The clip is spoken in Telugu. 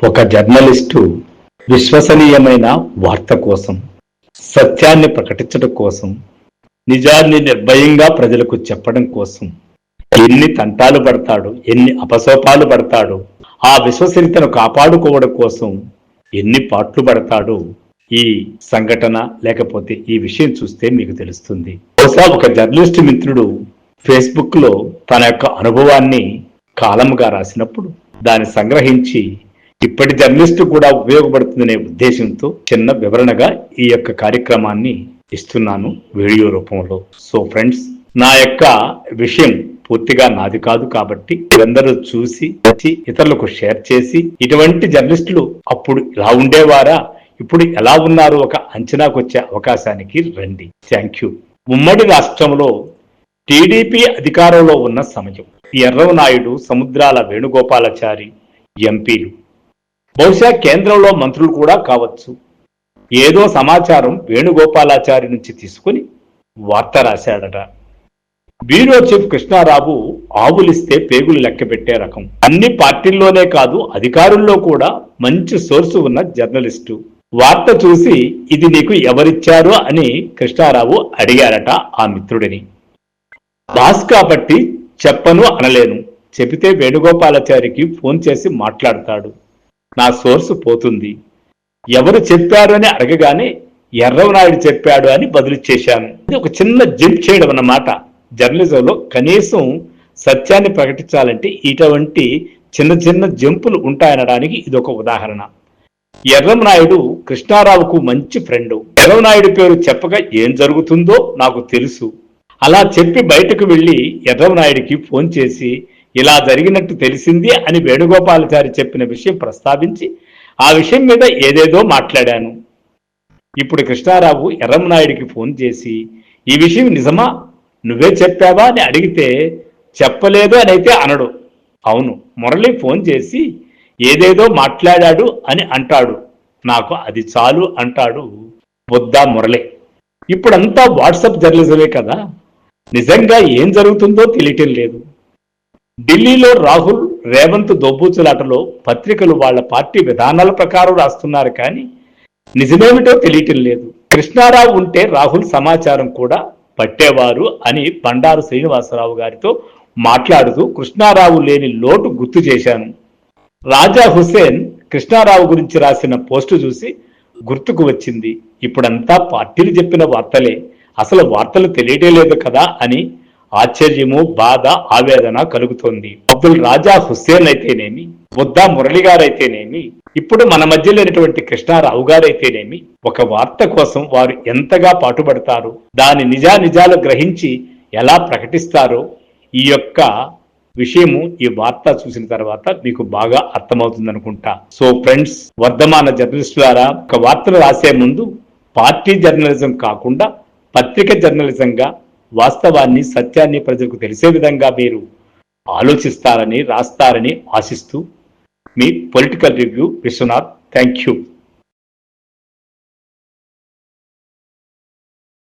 ఒక జర్నలిస్టు విశ్వసనీయమైన వార్త కోసం, సత్యాన్ని ప్రకటించడం కోసం, నిజాన్ని నిర్భయంగా ప్రజలకు చెప్పడం కోసం ఎన్ని తంటాలు పడతాడు, ఎన్ని అపసోపాలు పడతాడు, ఆ విశ్వసనీయతను కాపాడుకోవడం కోసం ఎన్ని పాట్లు పడతాడు ఈ సంఘటన లేకపోతే ఈ విషయం చూస్తే మీకు తెలుస్తుంది. బహుశా ఒక జర్నలిస్ట్ మిత్రుడు ఫేస్బుక్ లో తన యొక్క అనుభవాన్ని కాలంగా రాసినప్పుడు దాన్ని సంగ్రహించి ఇప్పటి జర్నలిస్టు కూడా ఉపయోగపడుతుందనే ఉద్దేశంతో చిన్న వివరణగా ఈ యొక్క కార్యక్రమాన్ని ఇస్తున్నాను వీడియో రూపంలో. సో ఫ్రెండ్స్, నా యొక్క విషయం పూర్తిగా నాది కాదు కాబట్టి మీరందరూ చూసి ఇతరులకు షేర్ చేసి ఇటువంటి జర్నలిస్టులు అప్పుడు ఇలా ఉండేవారా, ఇప్పుడు ఎలా ఉన్నారు ఒక అంచనాకు వచ్చే అవకాశానికి రండి. Thank you. ఉమ్మడి రాష్ట్రంలో టీడీపీ అధికారంలో ఉన్న సమయం ఎర్రవనాయుడు, సముద్రాల వేణుగోపాలాచారి ఎంపీలు, బహుశా కేంద్రంలో మంత్రులు కూడా కావచ్చు, ఏదో సమాచారం వేణుగోపాలాచారి నుంచి తీసుకుని వార్త రాశాడట. బ్యూరో చీఫ్ కృష్ణారావు ఆవులిస్తే పేగులు లెక్క పెట్టే రకం. అన్ని పార్టీల్లోనే కాదు అధికారుల్లో కూడా మంచి సోర్సు ఉన్న జర్నలిస్టు. వార్త చూసి ఇది నీకు ఎవరిచ్చారు అని కృష్ణారావు అడిగారట ఆ మిత్రుడిని. బాస్ కాబట్టి చెప్పను అనలేను, చెబితే వేణుగోపాలాచారికి ఫోన్ చేసి మాట్లాడతాడు, నా సోర్సు పోతుంది. ఎవరు చెప్పారు అని అడగగానే ఎర్రవనాయుడు చెప్పాడు అని బదులిచ్చేశాను. ఇది ఒక చిన్న జంప్ చేయడం అన్నమాట. జర్నలిజంలో కనీసం సత్యాన్ని ప్రకటించాలంటే ఇటువంటి చిన్న చిన్న జంపులు ఉంటాయనడానికి ఇది ఒక ఉదాహరణ. ఎర్రవనాయుడు కృష్ణారావుకు మంచి ఫ్రెండు. ఎర్రవనాయుడు పేరు చెప్పగా ఏం జరుగుతుందో నాకు తెలుసు. అలా చెప్పి బయటకు వెళ్లి ఎర్రవనాయుడికి ఫోన్ చేసి ఇలా జరిగినట్టు తెలిసింది అని వేణుగోపాలాచారి చెప్పిన విషయం ప్రస్తావించి ఆ విషయం మీద ఏదేదో మాట్లాడాను. ఇప్పుడు కృష్ణారావు ఎర్రవనాయుడికి ఫోన్ చేసి ఈ విషయం నిజమా, నువ్వే చెప్పావా అని అడిగితే చెప్పలేదు అని అయితే అనడు. అవును, మురళి ఫోన్ చేసి ఏదేదో మాట్లాడాడు అని అంటాడు, నాకు అది చాలు అంటాడు బొద్దా మురళి. ఇప్పుడంతా వాట్సాప్ జర్నలిజమే కదా, నిజంగా ఏం జరుగుతుందో తెలియటం లేదు. ఢిల్లీలో రాహుల్ రేవంత్ దోబూచులాటలో పత్రికలు వాళ్ళ పార్టీ విధానాల ప్రకారం రాస్తున్నారు కానీ నిజమేమిటో తెలియటం లేదు. కృష్ణారావు ఉంటే రాహుల్ సమాచారం కూడా పట్టేవారు అని బండారు శ్రీనివాసరావు గారితో మాట్లాడుతూ కృష్ణారావు లేని లోటు గుర్తు చేశాను. రాజా హుసేన్ కృష్ణారావు గురించి రాసిన పోస్టు చూసి గుర్తుకు వచ్చింది, ఇప్పుడంతా పార్టీలు చెప్పిన వార్తలే, అసలు వార్తలు తెలియటం లేదు కదా అని ఆశ్చర్యము, బాధ, ఆవేదన కలుగుతోంది. అబ్దుల్ రాజా హుస్సేన్ అయితేనేమి, బుద్దా మురళి గారైతేనేమి, ఇప్పుడు మన మధ్య లేనటువంటి కృష్ణారావు గారైతేనేమి, ఒక వార్త కోసం వారు ఎంతగా పాటుపడతారు, దాని నిజాలు గ్రహించి ఎలా ప్రకటిస్తారో ఈ యొక్క విషయము ఈ వార్త చూసిన తర్వాత మీకు బాగా అర్థమవుతుంది అనుకుంటా. సో ఫ్రెండ్స్, వర్ధమాన జర్నలిస్టులారా, ఒక వార్తను రాసే ముందు పార్టీ జర్నలిజం కాకుండా పత్రిక జర్నలిజంగా వాస్తవాన్ని, సత్యాన్ని ప్రజలకు తెలిసే విధంగా మీరు ఆలోచిస్తారని, రాస్తారని ఆశిస్తూ మీ political review Viswanath. Thank you.